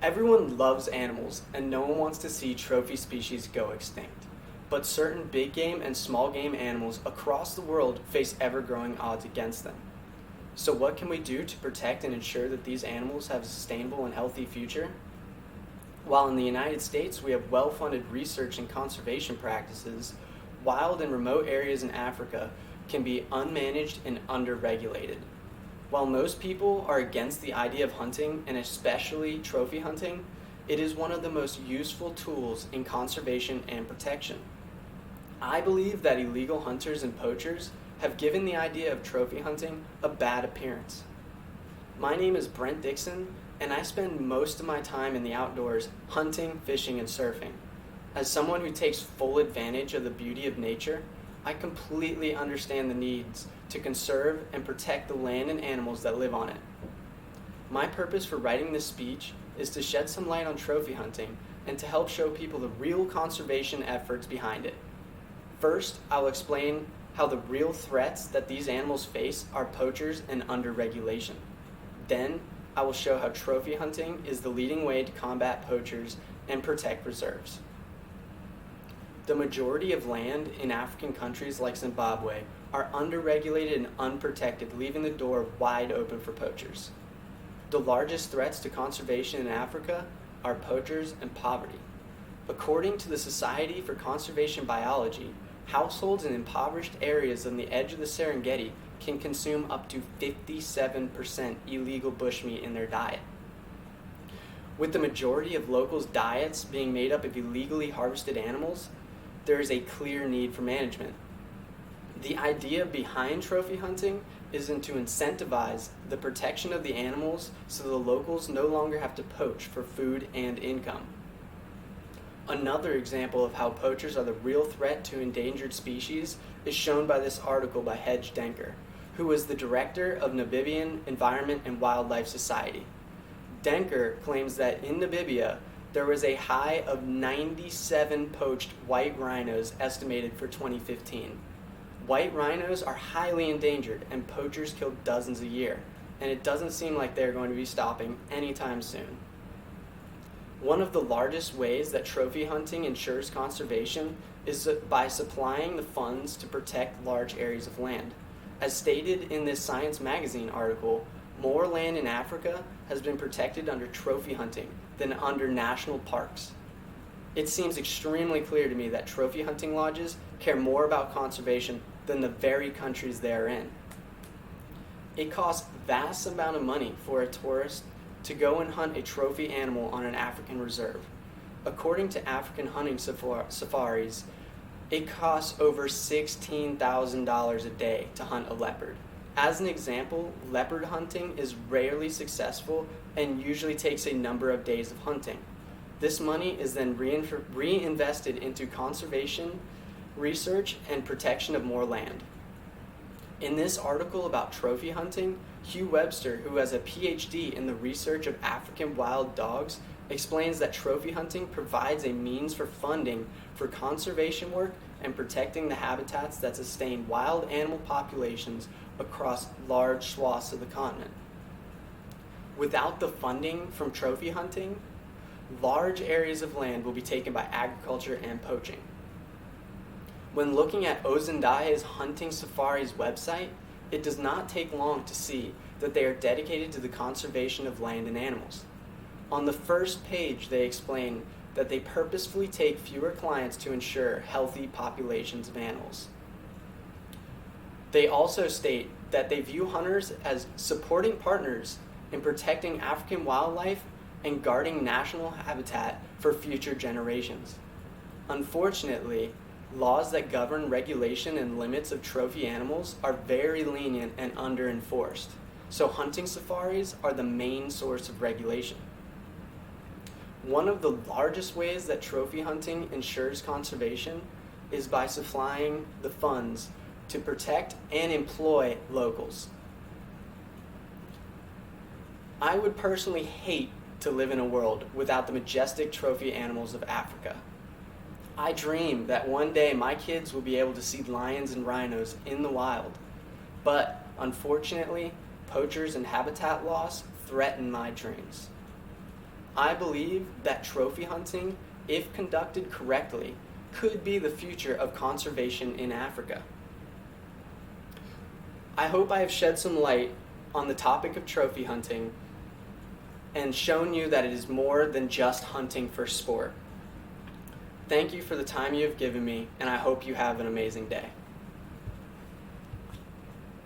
Everyone loves animals, and no one wants to see trophy species go extinct. But certain big game and small game animals across the world face ever-growing odds against them. So what can we do to protect and ensure that these animals have a sustainable and healthy future? While in the United States we have well-funded research and conservation practices, wild and remote areas in Africa can be unmanaged and underregulated. While most people are against the idea of hunting, and especially trophy hunting, it is one of the most useful tools in conservation and protection. I believe that illegal hunters and poachers have given the idea of trophy hunting a bad appearance. My name is Brent Dixon, and I spend most of my time in the outdoors hunting, fishing, and surfing. As someone who takes full advantage of the beauty of nature, I completely understand the needs to conserve and protect the land and animals that live on it. My purpose for writing this speech is to shed some light on trophy hunting and to help show people the real conservation efforts behind it. First, I'll explain how the real threats that these animals face are poachers and underregulation. Then, I will show how trophy hunting is the leading way to combat poachers and protect reserves. The majority of land in African countries like Zimbabwe are underregulated and unprotected, leaving the door wide open for poachers. The largest threats to conservation in Africa are poachers and poverty. According to the Society for Conservation Biology, households in impoverished areas on the edge of the Serengeti can consume up to 57% illegal bushmeat in their diet. With the majority of locals' diets being made up of illegally harvested animals, there is a clear need for management. The idea behind trophy hunting is to incentivize the protection of the animals so the locals no longer have to poach for food and income. Another example of how poachers are the real threat to endangered species is shown by this article by Hedge Denker, who was the director of Namibian Environment and Wildlife Society. Denker claims that in Namibia, there was a high of 97 poached white rhinos estimated for 2015. White rhinos are highly endangered, and poachers kill dozens a year, and it doesn't seem like they're going to be stopping anytime soon. One of the largest ways that trophy hunting ensures conservation is by supplying the funds to protect large areas of land. As stated in this Science magazine article, more land in Africa has been protected under trophy hunting than under national parks. It seems extremely clear to me that trophy hunting lodges care more about conservation than the very countries they are in. It costs vast amount of money for a tourist to go and hunt a trophy animal on an African reserve. According to African hunting safaris, it costs over $16,000 a day to hunt a leopard. As an example, leopard hunting is rarely successful and usually takes a number of days of hunting. This money is then reinvested into conservation, research, and protection of more land. In this article about trophy hunting, Hugh Webster, who has a PhD in the research of African wild dogs, explains that trophy hunting provides a means for funding for conservation work and protecting the habitats that sustain wild animal populations across large swaths of the continent. Without the funding from trophy hunting, large areas of land will be taken by agriculture and poaching. When looking at Ozendaye's Hunting Safari's website, it does not take long to see that they are dedicated to the conservation of land and animals. On the first page, they explain that they purposefully take fewer clients to ensure healthy populations of animals. They also state that they view hunters as supporting partners in protecting African wildlife and guarding national habitat for future generations. Unfortunately, laws that govern regulation and limits of trophy animals are very lenient and under-enforced, so hunting safaris are the main source of regulation. One of the largest ways that trophy hunting ensures conservation is by supplying the funds to protect and employ locals. I would personally hate to live in a world without the majestic trophy animals of Africa. I dream that one day my kids will be able to see lions and rhinos in the wild, but unfortunately, poachers and habitat loss threaten my dreams. I believe that trophy hunting, if conducted correctly, could be the future of conservation in Africa. I hope I have shed some light on the topic of trophy hunting and shown you that it is more than just hunting for sport. Thank you for the time you have given me, and I hope you have an amazing day.